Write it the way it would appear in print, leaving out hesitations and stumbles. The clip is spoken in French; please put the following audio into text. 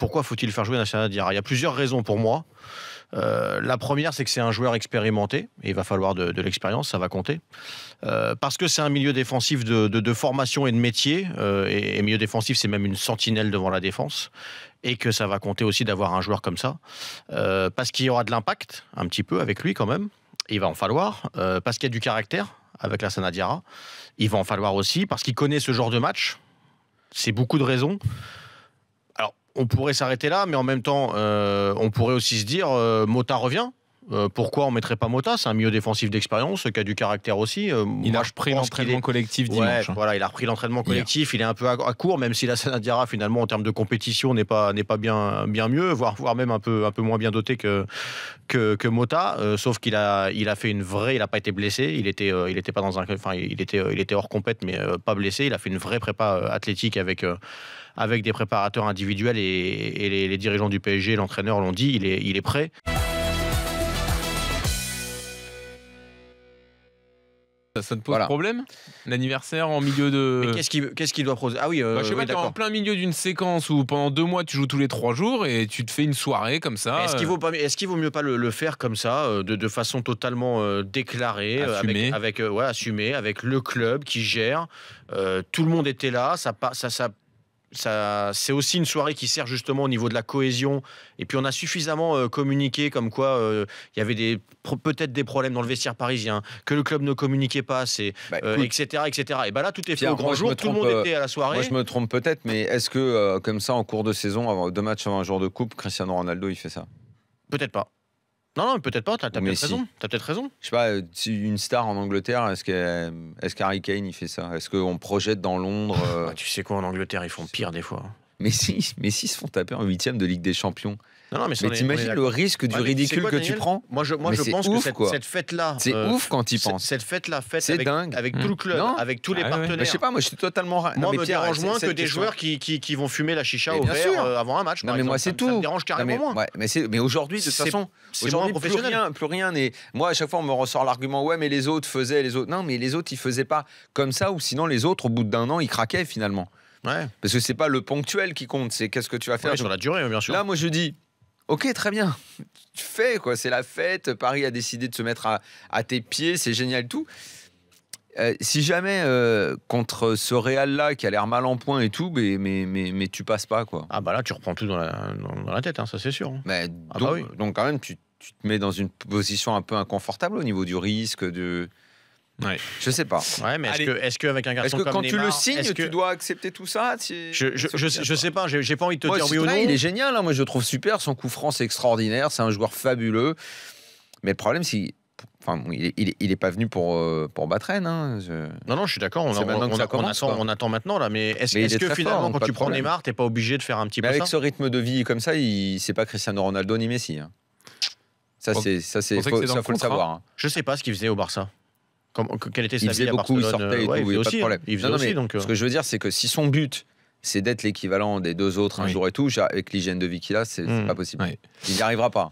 pourquoi faut-il faire jouer Lassana Diarra? Il y a plusieurs raisons pour moi. La première, c'est que c'est un joueur expérimenté, et il va falloir de l'expérience, ça va compter. Parce que c'est un milieu défensif de formation et de métier, et milieu défensif, c'est même une sentinelle devant la défense, et que ça va compter aussi d'avoir un joueur comme ça, parce qu'il y aura de l'impact, un petit peu, avec lui quand même, il va en falloir, parce qu'il y a du caractère, avec Lassana Diarra, il va en falloir aussi, parce qu'il connaît ce genre de match, c'est beaucoup de raisons. On pourrait s'arrêter là, mais en même temps, on pourrait aussi se dire Mota revient. Pourquoi on ne mettrait pas Mota? C'est un milieu défensif d'expérience qui a du caractère aussi. Il a repris l'entraînement collectif dimanche. Voilà, il a repris l'entraînement collectif. Il est un peu à court, même si Lassana Diarra, finalement, en termes de compétition, n'est pas bien mieux, voire même un peu moins bien doté que Mota. Sauf qu'il a fait une vraie. Il n'a pas été blessé. Il était pas dans un. Enfin, il était hors compète, mais pas blessé. Il a fait une vraie prépa athlétique avec des préparateurs individuels et les dirigeants du PSG, l'entraîneur l'ont dit, il est prêt. Ça te pose problème? L'anniversaire en milieu de... Mais qu'est-ce qu'il doit poser? Ah oui, je sais pas, t'es en plein milieu d'une séquence où pendant 2 mois tu joues tous les 3 jours et tu te fais une soirée comme ça. Est-ce qu'il vaut mieux pas le faire comme ça, de façon totalement déclarée, assumée, avec le club qui gère, tout le monde était là, c'est aussi une soirée qui sert justement au niveau de la cohésion. Et puis on a suffisamment communiqué comme quoi il y avait peut-être des problèmes dans le vestiaire parisien, que le club ne communiquait pas assez, etc. Et là, tout est fait au grand jour. Tout le monde était à la soirée. Moi, je me trompe peut-être, mais est-ce que comme ça, en cours de saison, 2 matchs avant un jour de coupe, Cristiano Ronaldo, il fait ça? Peut-être pas. Non, peut-être pas, t'as peut-être raison. T'as peut-être raison. Je sais pas, une star en Angleterre, est-ce qu'Harry Kane, il fait ça? Est-ce qu'on projette dans Londres Tu sais quoi, en Angleterre, ils font pire des fois. Mais si, ils se font taper en 8e de Ligue des Champions. Non, mais t'imagines le risque du ridicule que tu prends? Moi, je pense que cette fête-là... C'est ouf quand ils pensent. Cette fête-là, dingue. Avec tout le club, avec tous les partenaires. Je sais pas, moi, je suis totalement... Moi, me dérange moins que des joueurs qui vont fumer la chicha au verre avant un match. Non, mais moi, c'est tout. Ça me dérange carrément moins. Mais aujourd'hui, de toute façon, plus rien n'est... Moi, à chaque fois, on me ressort l'argument, ouais, mais les autres faisaient, les autres... Non, mais les autres, ils faisaient pas comme ça, ou sinon, les autres, au bout d'1 an, ils craquaient, finalement. Ouais. Parce que c'est pas le ponctuel qui compte, c'est qu'est-ce que tu vas faire sur la durée, bien sûr. Là, moi, je dis... Ok, très bien. Tu fais, quoi. C'est la fête. Paris a décidé de se mettre à tes pieds. C'est génial, tout. Si jamais, contre ce Real-là, qui a l'air mal en point et tout, mais tu passes pas, quoi. Ah, bah là, tu reprends tout dans la tête, hein, ça, c'est sûr. Mais donc, quand même, tu te mets dans une position un peu inconfortable au niveau du risque, de... Ouais. Je sais pas. Ouais, mais est-ce qu'avec un garçon comme Neymar... Est-ce que quand tu le signes, tu dois accepter tout ça? Je sais pas, j'ai pas envie de te dire oui ou non. Il est génial, hein, moi je le trouve super, son coup franc c'est extraordinaire, c'est un joueur fabuleux. Mais le problème, c'est... Enfin, il est pas venu pour battre Rennes. Hein. Non, je suis d'accord. On attend maintenant là. Mais est-ce que finalement, quand tu prends Neymar, t'es pas obligé de faire un petit peu ça? Avec ce rythme de vie comme ça, c'est pas Cristiano Ronaldo ni Messi. Hein. Ça, faut le savoir. Hein. Je sais pas ce qu'il faisait au Barça. Quelle était sa vie à beaucoup, Barcelone? Il sortait et tout, il n'y a pas de problème. Il faisait aussi, donc... Ce que je veux dire, c'est que si son but, c'est d'être l'équivalent des 2 autres un jour et tout, avec l'hygiène de vie qu'il a, c'est pas possible. Il n'y arrivera pas.